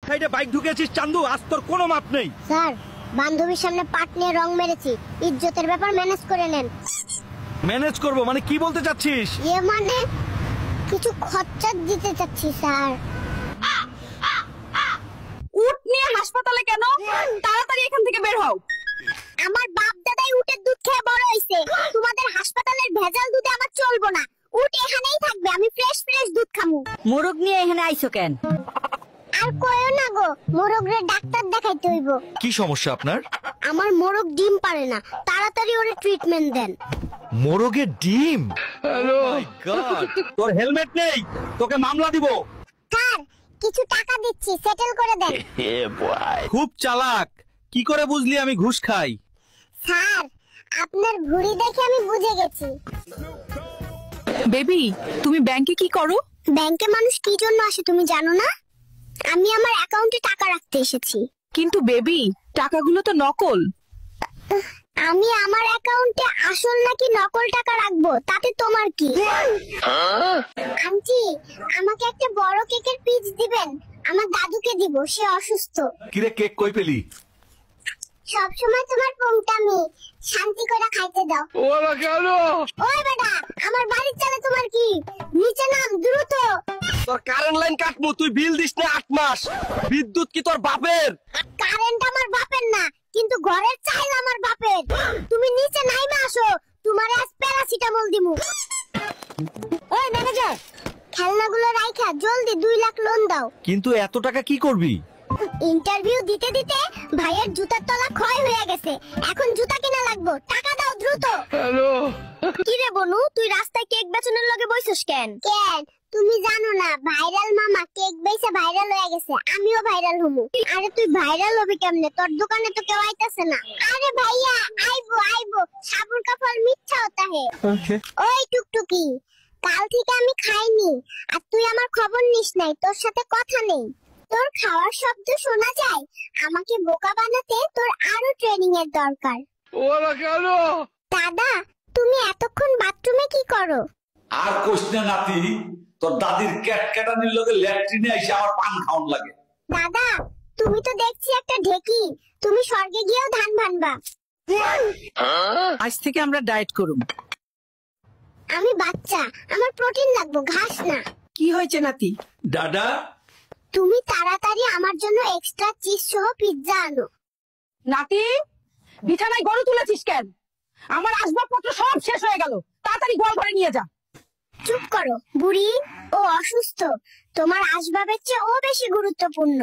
সাইডে বাইক ঢুকেছিস চান্দু, আজ তোর কোনো মাপ নেই। স্যার, বান্ধবীর সামনে পাট নিয়ে রং মেরেছি, ইজ্জতের ব্যাপার ম্যানেজ করে নেন। ম্যানেজ করব মানে কি বলতে চাচ্ছিস? মানে কিছু খরচা দিতে চাচ্ছি স্যার। উট নিয়ে হাসপাতালে কেন? তাড়াতাড়ি এখান থেকে বের হও। আমার বাপ দাদাই উটের দুধ খেয়ে বড় হইছে, তোমাদের হাসপাতালের ভেজাল দুধে আমার চলবো না। উট এখানেই থাকবে, আমি ফ্রেশ দুধ খামু। মোরগ নিয়ে এখানে আইছো কেন? আর কইও না গো, মোরগরে ডাক্তার দেখাইতে হইব। কি সমস্যা আপনার? আমার মোরগ ডিম পারে না, তাড়াতাড়ি ওরে ট্রিটমেন্ট দেন। মোরগের ডিম? হ্যালো মাই গড, তোর হেলমেট নেই, তোকে মামলা দিব। স্যার, কিছু টাকা দিচ্ছি, সেটেল করে দেন। খুব চালাক, কি করে বুঝলি আমি ঘুষ খাই? স্যার, আপনার ভুঁড়ি দেখে আমি বুঝে গেছি। বেবি, তুমি ব্যাংকে কি করো? ব্যাংকে মানুষ কি জন্য আসে তুমি জানো না? আমি আমার অ্যাকাউন্টে টাকা রাখতে এসেছি। কিন্তু বেবি, টাকাগুলো তো নকল। আমি আমার অ্যাকাউন্টে আসল নাকি নকল টাকা রাখবো, তাতে তোমার কি? আন্টি, আমাকে একটা বড় কেকের পিস দিবেন, আমার দাদুকে দিব, সে অসুস্থ। কিরে, কেক কই পেলি? সব সময় তোমার পোংটামি, শান্তি করে খাইতে দাও। ওরা কেন? ওই বেটা, আমার বাড়ির চালে তোমার কি? নিচে নাম দ্রুত। তোর কারেন্ট লাইন কাটবো, তুই বিল দিস না 8 মাস। বিদ্যুৎ কি তোর বাপের? কারেন্ট আমার বাপের না, কিন্তু ঘরের চাইল আমার বাপের। তুমি নিচে নাইমা আসো, তোমার আজ প্যারাসিটামল দিমু। ওই ম্যানেজার, খেলনাগুলো রাইখা জলদি 2 লাখ লোন দাও। কিন্তু এত টাকা কি করবি? ইন্টারভিউ দিতে দিতে ভাইয়ের জুতার তলা ক্ষয় হয়ে গেছে, এখন জুতা কিনা লাগবো, টাকা দাও দ্রুত। হ্যালো, কি রে বনু, তুই রাস্তায় কেক বেচনের লগে বইছস কেন? কেন তুমি জানো না, ভাইরাল মামা কেক বেচে ভাইরাল হয়ে গেছে, আমিও ভাইরাল হমু। আরে তুই ভাইরাল হবি কেমনে? তোর দোকানে তো কেউ আইতাছে না। আরে ভাইয়া, আইবো আইবো, সাবুর কা ফল মিঠা হতা হে। ওই টুকটুকি, কাল থেকে আমি খাইনি, আর তুই আমার খবর নিস নাই, তোর সাথে কথা নেই। তোর খাওয়ার শব্দ শোনা যায়, আমাকে বোকা বানাতে তোর আরো ট্রেনিং এর দরকার। ওরা কেন? দাদা, তুমি এতক্ষণ বাথরুমে কি করো? আর কোশ না নাতি, তোর দাদির ক্যাটানির লগে ল্যাট্রিনে এসে আমার পান খাওয়ান লাগে। দাদা, তুমি তো দেখছি একটা ঢেকি, তুমি স্বর্গে গিয়েও ধান ভানবা। আজ থেকে আমরা ডায়েট করুম। আমি বাচ্চা, আমার প্রোটিন লাগবে, ঘাস না। কি হয়েছে নাতি? দাদা, তুমি তাড়াতাড়ি আমার জন্য এক্সট্রা চিজ সহ পিৎজা আনো। নাতি, বিছানায় গরু তুলেছিস কেন? আমার আসবাবপত্র সব শেষ হয়ে গেল, তাড়াতাড়ি গোয়াল ঘরে নিয়ে যা। চুপ করো বুড়ি, ও অসুস্থ, তোমার আসবাবের চেয়ে ও বেশি গুরুত্বপূর্ণ।